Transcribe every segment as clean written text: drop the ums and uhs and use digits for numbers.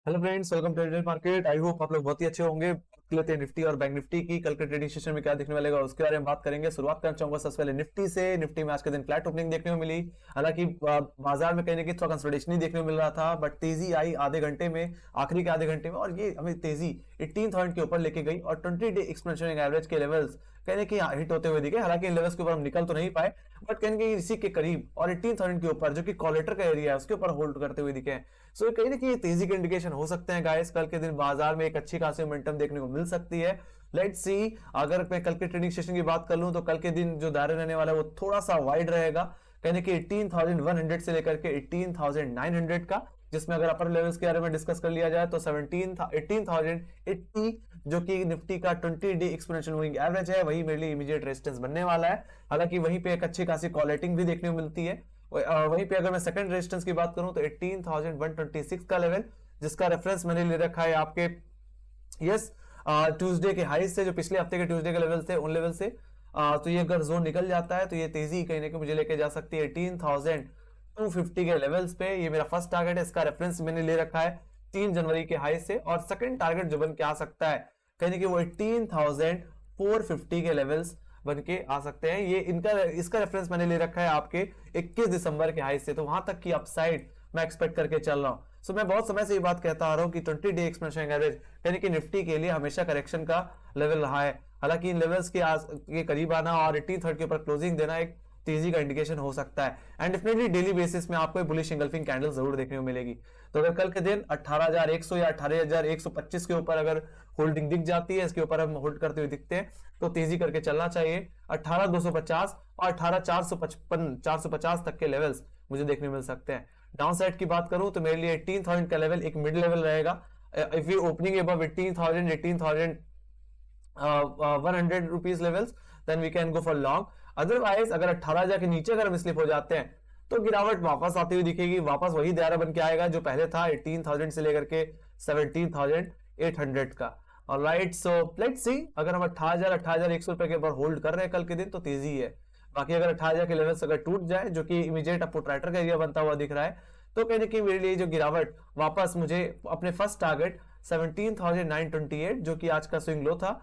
Hello friends, welcome to Indian market. I hope आप लोग बहुत ही अच्छे होंगे। बात लेते हैं निफ्टी और बैंक निफ्टी की। कल के ट्रेडिंग सेशन में क्या देखने वालेगा उसके बारे में बात करेंगे। शुरुआत करना चाहूंगा सबसे पहले निफ्टी से। निफ्टी में आज के दिन फ्लैट ओपनिंग देखने को मिली। हालांकि बाजार में कहीं ना कहीं थोड़ा कंसोलिडेशन ही देखने को मिल रहा था, बट तेजी आई आधे घंटे में, आखिरी के आधे घंटे में, और ये हमें तेजी 18,000 के ऊपर लेके गई और 20 डे एक्सपोनेंशियल एवरेज के लेवल्स कहीं ना कहीं हिट होते हुए दिखे। हालांकि इन लेवल्स के ऊपर हम निकल तो नहीं पाए, बट कहीं ना कहीं इसी के करीब और 18,000 के ऊपर, जो कि कॉलेटर का एरिया है, उसके ऊपर होल्ड करते हुए दिखे। सो कहीं ना कहीं तेजी के इंडिकेशन हो सकते हैं गाइस। कल के दिन बाजार में एक अच्छी खासी मोमेंटम देखने को मिल सकती है। लेट्स सी। अगर मैं कल के ट्रेडिंग सेशन की बात कर लूं तो कल के दिन जो दायरा रहने वाला है वो थोड़ा सा वाइड रहेगा, कहने कि 18,100 से लेकर के 18,900 का, जिसमें अगर अपर लेवल्स के बारे में डिस्कस कर लिया जाए तो 18,080 जो कि निफ्टी का 20 डे एक्सपोनेंशियल मूविंग एवरेज है, वही मेरे लिए इमीडिएट रेजिस्टेंस बनने वाला है। हालांकि वहीं पे एक अच्छी खासी कॉलेटिंग भी देखने को मिलती है। वहीं पे अगर मैं सेकंड रेजिस्टेंस की बात करूं तो 18,126 का लेवल, जिसका रेफरेंस मैंने ले रखा है आपके यस ट्यूसडे के हाई से, जो पिछले हफ्ते के ट्यूसडे के लेवल थे, उन लेवल से। तो ये अगर जोन निकल जाता है तो ये तेजी कहीं ना कहीं मुझे लेके जा सकती है 18,250 के लेवल्स पे। ये मेरा फर्स्ट टारगेट है। इसका रेफरेंस मैंने ले रखा है 3 जनवरी के हाई से, और सेकंड टारगेट जो बन के आ सकता है कहीं ना कहीं वो 18,450 के लेवल्स बन के आ सकते हैं। ये इसका रेफरेंस मैंने ले रखा है आपके 21 दिसंबर के हाई से, तो वहां तक की अपसाइड मैं एक्सपेक्ट करके चल रहा हूं। सो मैं बहुत समय से ये बात कहता आ रहा हूं कि 20 डे एक्सपोनेंशियल एवरेज यानी कि निफ्टी के लिए हमेशा करेक्शन का लेवल रहा है। हालांकि इन लेवल्स के करीब आना और 1830 के ऊपर क्लोजिंग देना एक तेजी का इंडिकेशन हो सकता है। एंड डेफिनेटली डेली बेसिस में आपको बुलिश इंगल्फिंग कैंडल जरूर देखने को मिलेगी। तो अगर कल के दिन 18,100 या 18,125 के ऊपर अगर होल्डिंग दिख जाती है, इसके ऊपर हम होल्ड करते हुए दिखते हैं, तो तेजी करके चलना चाहिए। 18,250 और 18,455 450 तक के लेवल्स मुझे देखने मिल सकते हैं। डाउन साइड की बात करूं तो मेरे लिए 18,000 का लेवल एक मिड लेवल रहेगा। If you opening above 18,100 rupees levels, then we can go for long. Otherwise अगर 18,000 के नीचे अगर हम स्लिप हो जाते हैं तो गिरावट वापस आती हुई दिखेगी। वापस वही दायरा बन के आएगा जो पहले था, 18,000 से लेकर के 17,800 का। ऑलराइट, सो लेट्स सी। अगर हम 18,100 रुपए के ऊपर होल्ड कर रहे हैं कल के दिन तो तेजी है। बाकी अगर 18,000 के लेवल से अगर टूट जाए, जो कि इमीडिएट अपो ट्राइटर का एरिया बनता हुआ दिख रहा है, तो कहने की मेरे लिए जो गिरावट वापस मुझे अपने फर्स्ट टारगेट 17,928 जो कि आज का स्विंग लो था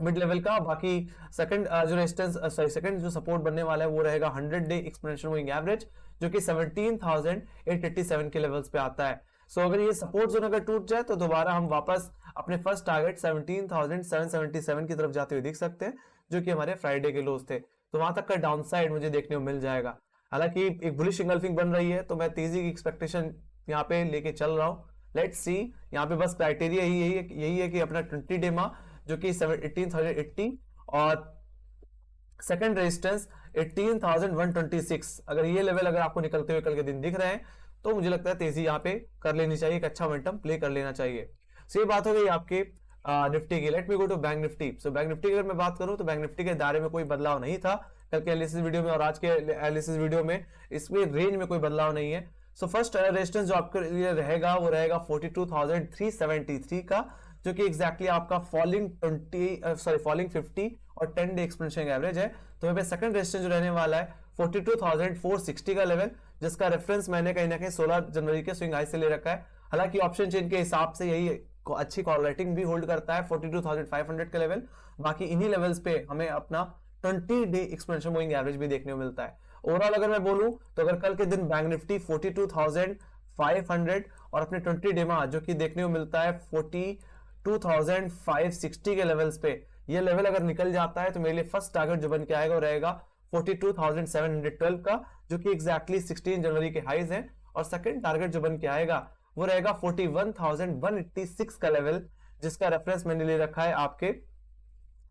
मिड लेवल का। बाकी सेकंड जो रेजिस्टेंस सेकंड जो सपोर्ट बनने वाला है वो रहेगा 100 डे एक्सपोनेंशियल मूविंग एवरेज, जो कि 17,887 के लेवल्स पे आता है। सो अगर ये सपोर्ट जोन अगर टूट जाए तो दोबारा हम वापस अपने फर्स्ट टारगेट 17,777 की तरफ जाते हुए दिख सकते हैं, जो कि हमारे फ्राइडे के लोज थे। तो वहां तक का डाउन साइड मुझे देखने को मिल जाएगा। हालांकि एक बुलिश इंगल्फिंग बन रही है, तो मैं तेजी की एक्सपेक्टेशन यहाँ पे लेके चल रहा हूँ। Let's see. यहाँ पे बस क्राइटेरिया यही है कि अपना 20 डे मा, जो कि 18,080 और सेकंड रेजिस्टेंस 18,126, अगर ये लेवल अगर आपको निकलते हुए कल के दिन दिख रहे हैं तो मुझे लगता है तेजी यहाँ पे कर लेनी चाहिए, एक अच्छा मोमेंटम प्ले कर लेना चाहिए। सो ये बात हो गई आपके निफ्टी की। Let me go to bank Nifty. So bank Nifty की अगर मैं बात करूं तो बैंक निफ्टी के दायरे में कोई बदलाव नहीं था कल के एनालिसिस वीडियो में और आज के एनालिसिस वीडियो में। इसमें रेंज में कोई बदलाव नहीं है। सो फर्स्ट रेजिस्टेंस जो आपके लिए रहेगा वो रहेगा 42,373 का, जो कि एग्जैक्टली आपका फॉलिंग 50 और 10 डे एक्सपोनेंशियल एवरेज है। तो यहाँ पे सेकंड रेजिस्टेंस जो रहने वाला है 42,460 का लेवल, जिसका रेफरेंस मैंने कहीं ना कहीं 16 जनवरी के स्विंग हाई से ले रखा है। हालांकि ऑप्शन चेन के हिसाब से यही अच्छी कॉल राइटिंग भी होल्ड करता है 42,500 का लेवल। बाकी इन्हीं लेवल्स पे हमें अपना 20 डे एक्सपोनेंशियल मूविंग एवरेज भी देखने को मिलता है। ओवरऑल अगर मैं बोलूं तो अगर कल के दिन बैंक निफ्टी 42,500 और अपने 20 डे में जो कि देखने को मिलता है 42,560 के लेवल्स पे, ये लेवल अगर निकल जाता है तो मेरे लिए फर्स्ट टारगेट जो बन के आएगा वो रहेगा 42,712 का, जो कि एग्जैक्टली 16 जनवरी के हाईज हैं। और सेकंड टारगेट जो बन के आएगा वो रहेगा 41,186 का लेवल, जिसका रेफरेंस मैंने ले रखा है आपके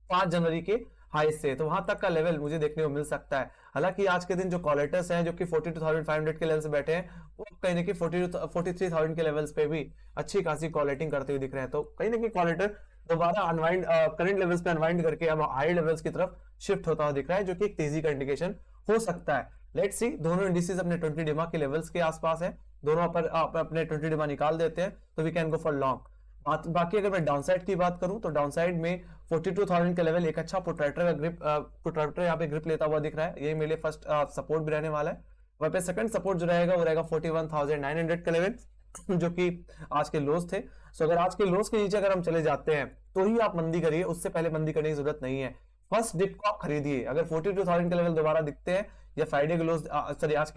5 जनवरी के हाई से। तो वहां तक का लेवल मुझे देखने को मिल सकता है। हालांकि आज के दिन जो कॉलेटर्स हैं जो कि 42,500 के लेवल से बैठे हैं, वो कहीं ना कहीं 43,000 के लेवल्स पे भी अच्छी खासी कॉलेटिंग करते हुए दिख रहे हैं। तो कहीं ना कहीं कॉलेटर दोबारा अनवाइंड करंट लेवल्स पे अनवाइंड करके अब हाई लेवल्स की तरफ शिफ्ट होता हुआ दिख रहा है, जो कि एक तेजी का इंडिकेशन हो सकता है। लेट्स सी। दोनों इंडिसेस अपने 20 डिमा के लेवल्स के आसपास है, दोनों पर अपने 20 डिमा निकाल देते हैं तो we can go for long. बाकी अगर मैं डाउन साइड की बात करूं तो डाउन साइड में 42,000 का लेवल एक अच्छा पुटराइटर का ग्रिप पुटराइटर यहाँ पे ग्रिप लेता हुआ दिख रहा है। ये मेरे फर्स्ट सपोर्ट भी रहने वाला है। वहां पे सेकंड सपोर्ट जो रहेगा वो रहेगा 41,900 का लेवल, जो कि आज के लोस थे। सो अगर आज के लोस के नीचे अगर हम चले जाते हैं तो ही आप मंदी करिए, उससे पहले मंदी करने की जरूरत नहीं है। फर्स्ट डिप को आप खरीदिए। अगर 42,000 के लेवल दोबारा दिखते हैं या फ्राइडे के लोस, सॉरी आज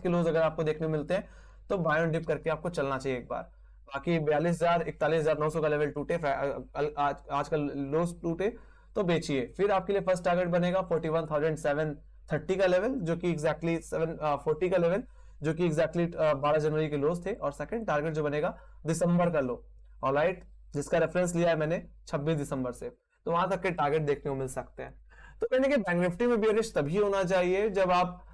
के लोस अगर आपको देखने मिलते हैं तो बाय ऑन डिप करके आपको चलना चाहिए एक बार। बाकी 42,000 41,900 का लेवल टूटे, आज का लोस टूटे तो बेचिए। फिर आपके लिए फर्स्ट टारगेट बनेगा 41,730 का लेवल, जो कि एग्जैक्टली 740 का लेवल, जो कि एग्जैक्टली 12 जनवरी के लोस थे। और सेकंड टारगेट जो बनेगा दिसंबर का लो, ऑलराइट, जिसका रेफरेंस लिया है मैंने 26 दिसंबर से, तो वहां तक के टारगेट देखने को मिल सकते हैं। तो कहने के बैंक निफ्टी में बेयरिश तभी होना चाहिए जब आप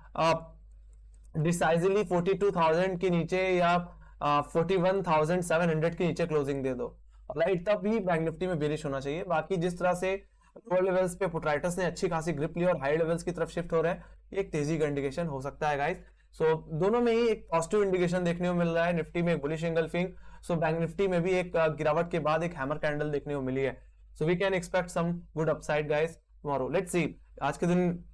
डिसाइसिवली 42,000 के नीचे या 41,700 के नीचे क्लोजिंग दे दो, राइट, तब ही बैंक निफ्टी में बेयरिश होना चाहिए। बाकी जिस तरह से लोअर लेवल्स पे पुटराइटर्स ने अच्छी खासी ग्रिप ली और हाई लेवल्स की तरफ शिफ्ट हो रहे हैं, ये एक तेजी का इंडिकेशन हो सकता है गाइस। सो दोनों में ही एक पॉजिटिव इंडिकेशन देखने को मिल रहा है। निफ्टी में एक बुलिश एंगल्फिंग, सो बैंक निफ्टी में भी एक गिरावट के बाद एक हैमर कैंडल देखने को मिली है। So we can expect some good upside guys tomorrow. Let's see, आज के दिन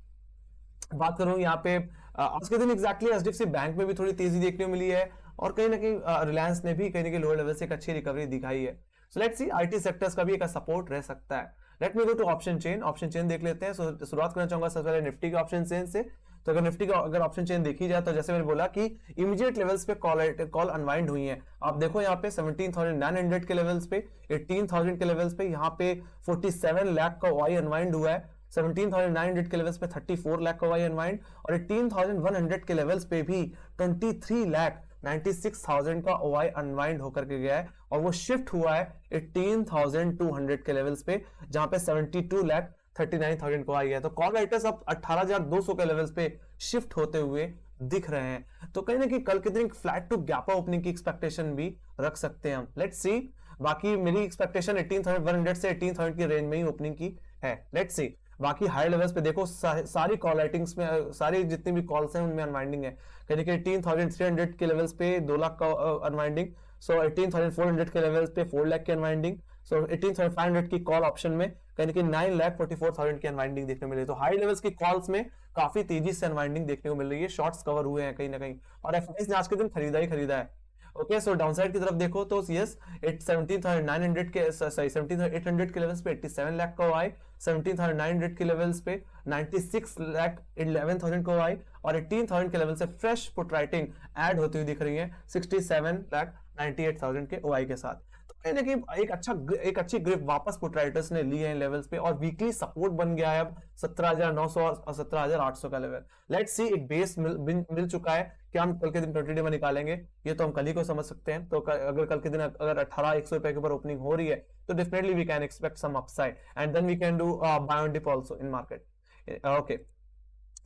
बात करूं यहाँ पे, आज के दिन एग्जैक्टली एचडीएफसी बैंक में भी थोड़ी तेजी देखने को मिली है और कहीं ना कहीं रिलायंस ने भी कहीं ना कहीं लोअर लेवल से एक अच्छी रिकवरी दिखाई है। So let's see, IT sectors का भी एक सपोर्ट रह सकता है। Let me go to option chain. Option chain देख लेते हैं। शुरुआत करना चाहूंगा सबसे पहले निफ्टी के ऑप्शन चेन से। तो अगर निफ्टी का अगर ऑप्शन चेन देखी जाए तो जैसे मैंने बोला कि इमीडिएट लेवल्स पे कॉल अनवाइंड हुई है। आप देखो यहाँ पे 17,900 के लेवल्स पे, 18,000 के लेवल्स पे यहाँ पे 47 लाख का वाई अनवाइंड हुआ है। 17,900 के लेवल्स पे 34 लाख का वाई अनवाइंड, और 18,100 के लेवल्स पे भी 23,96,000 का ओआई अनवाइंड होकर के गया है। और वो शिफ्ट हुआ है 18,200 के लेवल्स पे, जहां पे 72,39,000 को आई है। तो कॉल राइटर्स अब 18,200 के लेवल्स पे शिफ्ट होते हुए दिख रहे हैं। तो कहीं ना कहीं कल के दिन फ्लैट टू गैप ओपनिंग की एक्सपेक्टेशन भी रख सकते हैं हम। लेट्स सी, बाकी मेरी एक्सपेक्टेशन 18,100 से 18,000 की रेंज में ही ओपनिंग की है। लेट्स सी, बाकी हाई लेवल्स पे देखो सारी कॉल राइटिंग्स में सारी जितनी भी कॉल्स हैं उनमें अनवाइंडिंग है। कहीं 18,300 के लेवल्स पे 2 लाख का अनवाइंडिंग, सो 18,400 के लेवल्स पे 4 लाख की अनवाइंडिंग, सो 18,500 की कॉल ऑप्शन में कहीं 9,44,000 की अनवाइंडिंग देखने मिली। तो हाई लेवल्स की कॉल्स में काफी तेजी से अनवाइंडिंग देखने को मिल रही है। शॉर्ट्स कवर हुए हैं कहीं ना कहीं, और एफआईएस ने आज के दिन खरीदा है। ओके, सो डाउनसाइड की तरफ देखो तो यस 17,900 के सॉरी 17,800 के लेवल्स पे 87 लाख का आई, 17,900 के लेवल्स पे 96,11,000 को आई, और 18,000 के लेवल से फ्रेश पुट राइटिंग ऐड होती हुई दिख रही है 67,98,000 के ओआई के साथ। तो कहीं ना कहीं एक अच्छी ग्रिप वापस पुट राइटर्स ने ली है इन लेवल्स पे, और वीकली सपोर्ट बन गया है अब 17,900 और 17,800 का लेवल। लेट्स सी, एक बेस मिल चुका है। क्या हम कल के दिन 20 डे में निकालेंगे, ये तो हम कल ही को समझ सकते हैं। तो अगर कल के दिन अगर 18,100 रुपए के ऊपर ओपनिंग हो रही है तो definitely we can expect some upside, and then we can do buy on dip also in market. Okay,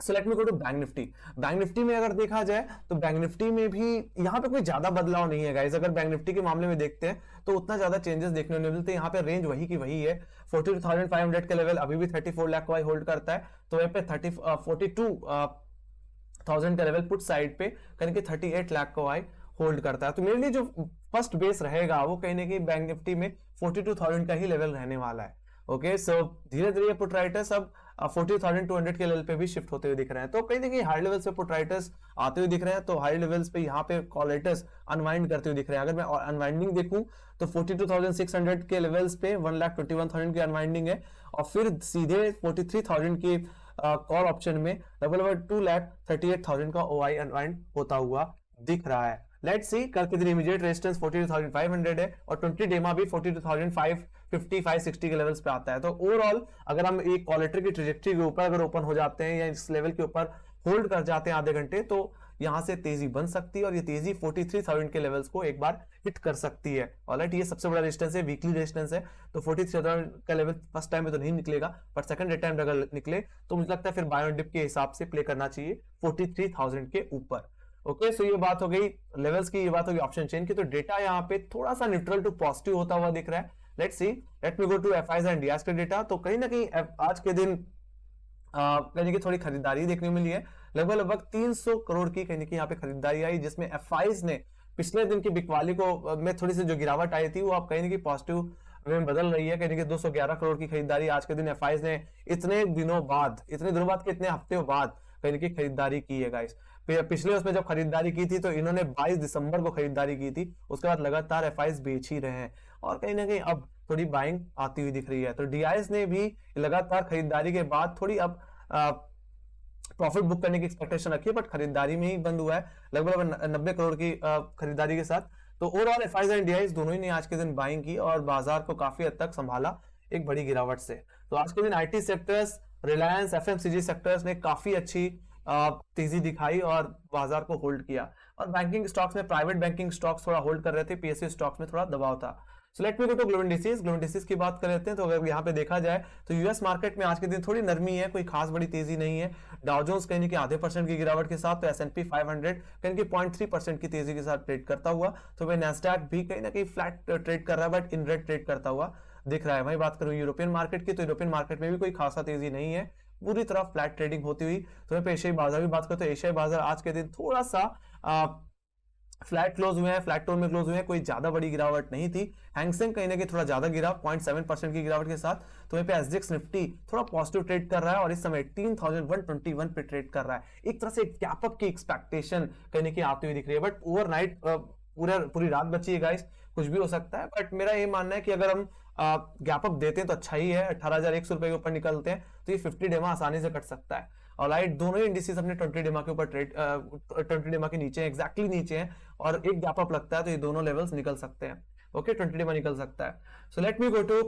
so let me go to bank Nifty. Bank Nifty में अगर देखा जाए तो बैंक निफ्टी में भी यहाँ पे कोई ज्यादा बदलाव नहीं है गाइस। अगर बैंक निफ्टी के मामले में देखते हैं तो उतना ज्यादा चेंजेस देखने को नहीं मिलते। यहाँ पे रेंज वही की वही है। 42,500 के लेवल अभी भी 34 लाख वाई होल्ड करता है, तो यहाँ पे 42,000 का लेवल पुट साइड पे कहीं 38 लाख का वाई होल्ड करता है। तो मेरे लिए जो फर्स्ट बेस रहेगा वो कहीं ना कहीं बैंक निफ्टी में 42,000 का ही लेवल रहने वाला है। ओके, सो धीरे धीरे पुट राइटर्स अब 40,200 के लेवल पे भी शिफ्ट होते हुए दिख रहे हैं। तो कहीं ना कहीं हाई लेवल से पुट राइटर्स आते हुए दिख रहे हैं। तो हाई लेवल्स पे यहाँ पे कॉल राइटर्स अनवाइंड करते हुए दिख रहे हैं। अगर मैं अनवाइंडिंग देखूं तो 42,600 के लेवल्स पे 1,21,000 की अनवाइंडिंग है, और फिर सीधे 43,000 की कॉल ऑप्शन में लगभग 2,38,000 का ओआई अनवाइंड होता हुआ दिख रहा है। लेट्स सी, कल के दिन इमीडिएट रेजिस्टेंस 42,500 है, और 20 डेमा भी 42,550-560 के लेवल्स पे आता है। तो ओवरऑल अगर हम एक क्वालिटी की ट्रेजेक्टरी के ऊपर अगर ओपन हो जाते हैं या इस लेवल के ऊपर होल्ड कर जाते हैं आधे घंटे, तो यहां से तेजी बन सकती है, और ये तेजी 43,000 के लेवल्स को एक बार हिट कर सकती है। ऑलराइट, ये सबसे बड़ा रेजिस्टेंस है, वीकली रेजिस्टेंस है। तो 43,000 का लेवल फर्स्ट टाइम में तो नहीं निकलेगा, पर सेकंड टाइम अगर निकले तो मुझे लगता है फिर बाय ऑन डिप के हिसाब से प्ले करना चाहिए 43,000 के ऊपर। ओके, सो ये बात हो गई लेवल्स की, ये बात होगी ऑप्शन चेन की। तो डेटा यहाँ पे थोड़ा सा न्यूट्रल टू पॉजिटिव होता हुआ दिख रहा है। Let's see, let me go to FIIs and DIIs के डेटा। तो कहीं ना कहीं आज के दिन कहीं की थोड़ी खरीदारी देखने को मिली है। लगभग 300 करोड़ की कहीं यहाँ पे खरीदारी आई, जिसमें एफआईज ने पिछले दिन की बिकवाली को में थोड़ी सी जो गिरावट आई थी वो अब कहीं ना कहीं पॉजिटिव में बदल रही है। कहीं 211 करोड़ की खरीदारी आज के दिन एफआईज ने इतने दिनों बाद के इतने हफ्ते बाद कहीं की खरीदारी की है गाइस। पिछले उसमें जब खरीदारी की थी तो इन्होंने 22 दिसंबर को खरीदारी की थी, उसके बाद लगातार एफआईज बेच ही रहे हैं और कहीं ना कहीं अब थोड़ी बाइंग आती हुई दिख रही है। तो डीआईएस ने भी लगातार खरीदारी के बाद थोड़ी अब प्रॉफिट बुक करने की एक्सपेक्टेशन रखी है, बट खरीदारी में ही बंद हुआ है लगभग 90 करोड़ की खरीदारी के साथ। तो ओवरऑल एफआईज एंड डीआईएस दोनों ही ने आज के दिन बाइंग की और बाजार को काफी हद तक संभाला एक बड़ी गिरावट से। तो आज के दिन IT sectors, Reliance, FMCG sectors ने काफी अच्छी तेजी दिखाई और बाजार को होल्ड किया। और बैंकिंग स्टॉक्स में, प्राइवेट बैंकिंग स्टॉक्स थोड़ा होल्ड कर रहे थे, पीएसयू स्टॉक्स में थोड़ा दबाव था। So let me go to global indices. Global indices की बात कर लेते हैं। तो अगर यहाँ पे देखा जाए तो यूएस मार्केट में आज के दिन थोड़ी नरमी है, कोई खास बड़ी तेजी नहीं है। डाउ जोन्स कहीं कि आधे % की गिरावट के साथ, तो एसएनपी 500 कहीं कि 0.3% की तेजी के साथ ट्रेड करता हुआ। तो वह नैस्डैक भी कहीं ना कहीं फ्लैट ट्रेड कर रहा है, बट इन रेड ट्रेड करता हुआ दिख रहा है। वही बात करूं यूरोपियन मार्केट की, तो यूरोपियन मार्केट में भी कोई खासा तेजी नहीं है, पूरी तरह फ्लैट ट्रेडिंग होती हुई। तो मैं एशियाई बाजार भी बात करते हैं। एशियाई बाजार आज के दिन थोड़ा सा फ्लैट क्लोज हुए हैं, फ्लैट टोन में क्लोज हुए हैं, कोई ज्यादा बड़ी गिरावट नहीं थी। हैंगसेंग कहीं ना कहीं थोड़ा ज्यादा गिरा 0.7% की गिरावट के साथ। तो वहीं पे एसजीएक्स निफ्टी थोड़ा पॉजिटिव ट्रेड कर रहा है और इस समय 18,121 पे ट्रेड कर रहा है। एक तरह से गैप अप की एक्सपेक्टेशन कहीं की आती हुई दिख रही है, बट ओवरनाइट पूरी रात बची है गाइस, कुछ भी हो सकता है। बट मेरा ये मानना है कि अगर हम गैप अप देते हैं तो अच्छा ही है। 18,100 रुपए के ऊपर निकलते हैं तो ये 50 डेमा आसानी से कट सकता है। और राइट, दोनों ही इंडिसेस अपने 20 डेमा के ऊपर ट्रेड 20 डेमा के नीचे हैं, एक्जैक्टली नीचे हैं, और एक गैप अप लगता है तो ये दोनों लेवल्स निकल सकते हैं। ओके, 20 डेमा निकल सकता है। So let me go to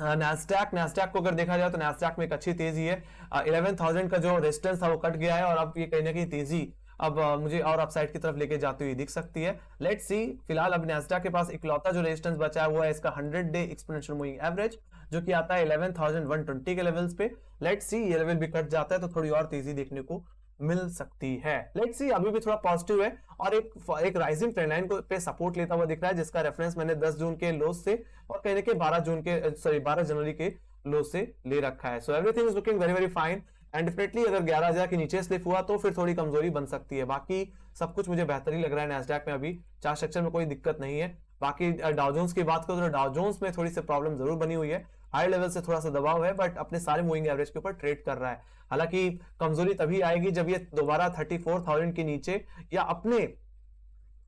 Nasdaq को अगर देखा जाए तो नैस्डैक में एक अच्छी तेजी है। 11,000 का जो रेजिस्टेंस था वो कट गया है और अब ये कहीं ना कहीं तेजी अब मुझे और अपसाइड की तरफ लेके जाती हुई दिख सकती है। लेट्स सी। फिलहाल अब नैस्डैक के पास इकलौता जो रेजिस्टेंस बचा हुआ है इसका 100 डे एक्सपोनेंशियल मूविंग एवरेज, जो कि आता है 11,120 के लेवल्स पे। लेट्स सी, ये लेवल भी कट जाता है तो थोड़ी और तेजी देखने को मिल सकती है। लेट्स सी, अभी भी थोड़ा पॉजिटिव है और एक राइजिंग ट्रेंड लाइन को पे सपोर्ट लेता हुआ दिख रहा है, जिसका रेफरेंस मैंने 10 जून के लो से और कहने के 12 जनवरी के लो से ले रखा है। So everything is looking very very fine and definitely अगर 11,000 के नीचे स्लिप हुआ तो फिर थोड़ी कमजोरी बन सकती है। बाकी सब कुछ मुझे बेहतर ही लग रहा है नैस्डैक में, अभी चार्ट स्ट्रक्चर में कोई दिक्कत नहीं है। बाकी डाउ जोन्स की बात करो तो डाउ जोन्स में थोड़ी सी प्रॉब्लम जरूर बनी हुई है, हाई लेवल से थोड़ा सा दबाव है, बट अपने सारे मूविंग एवरेज के ऊपर ट्रेड कर रहा है। हालांकि कमजोरी तभी आएगी जब ये दोबारा 34,000 के नीचे या अपने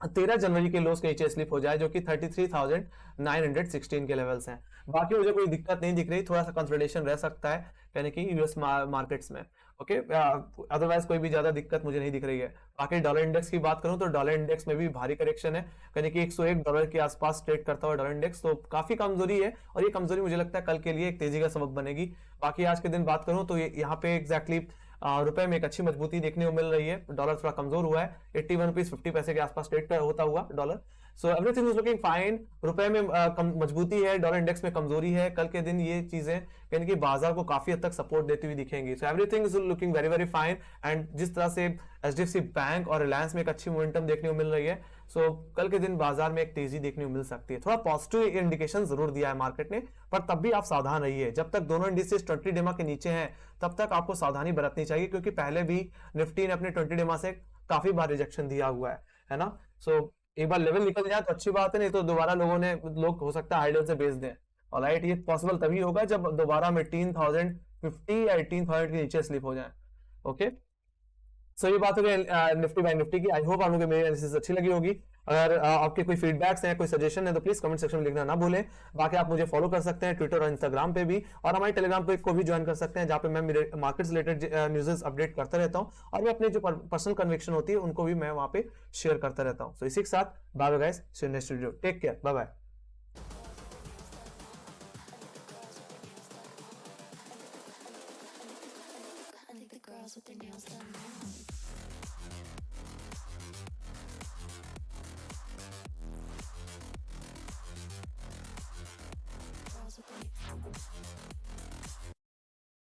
13 जनवरी के लोस के नीचे स्लिप हो जाए, जो कि 33,916 के लेवल्स हैं। बाकी मुझे कोई दिक्कत नहीं दिख रही, थोड़ा सा कंसोलिडेशन रह सकता है यानी कि यूएस मार्केट्स में। ओके, अदरवाइज कोई भी ज्यादा दिक्कत मुझे नहीं दिख रही है। बाकी डॉलर इंडेक्स की बात करूं तो डॉलर इंडेक्स में भी भारी करेक्शन है, यानी कि $101 के आसपास ट्रेड करता हुआ डॉलर इंडेक्स, तो काफी कमजोरी है और ये कमजोरी मुझे लगता है कल के लिए एक तेजी का सबब बनेगी। बाकी आज के दिन बात करूं तो यहाँ पे एग्जैक्टली रुपए में एक अच्छी मजबूती देखने को मिल रही है। डॉलर थोड़ा कमजोर हुआ है, 81 रुपीज 50 पैसे के आसपास ट्रेड होता हुआ dollar. So everything is looking fine. रुपए में मजबूती है, डॉलर इंडेक्स में कमजोरी है। कल के दिन ये चीजें यानी कि बाजार को काफी हद तक सपोर्ट देती हुई दिखेंगी। So everything is looking very very fine and जिस तरह से एचडीएफसी बैंक और रिलायंस में एक अच्छी मोमेंटम देखने को मिल रही है, सो कल के दिन बाजार में एक तेजी देखने को मिल सकती है। थोड़ा पॉजिटिव इंडिकेशन जरूर दिया है मार्केट ने, पर तब भी आप सावधान रहिए। जब तक दोनों इंडिसेस 20 डेमा के नीचे हैं तब तक आपको सावधानी बरतनी चाहिए, क्योंकि पहले भी निफ्टी ने अपने 20 डेमा से काफी बार रिजेक्शन दिया हुआ है ना। सो एक बार लेवल निकल जाए तो अच्छी बात है, नहीं तो दोबारा लोग हो सकता है हाई लेवल से बेच दें। ऑलराइट, ये पॉसिबल तभी होगा जब दोबारा में 18,050 या 18,000 के नीचे स्लिप हो जाए। ओके, सो ये बात हो गई निफ्टी बाय निफ्टी की। आई होप आप लोगों को मेरी एनालिसिस अच्छी लगी होगी। अगर आपके कोई फीडबैक्स हैं, कोई सजेशन है तो प्लीज कमेंट सेक्शन में लिखना ना भूलें। बाकी आप मुझे फॉलो कर सकते हैं ट्विटर और इंस्टाग्राम पे भी, और हमारे टेलीग्राम पे को भी ज्वाइन कर सकते हैं, जहाँ पे मैं मेरे मार्केट्स रिलेटेड न्यूज़ अपडेट करता रहता हूँ और मैं अपने जो पर्सनल कन्विक्शन होती है उनको भी मैं वहाँ पे शेयर करता रहता हूँ। सो इसी के साथ bye guys, see you next video, take care, bye bye. Girls with their nails done now.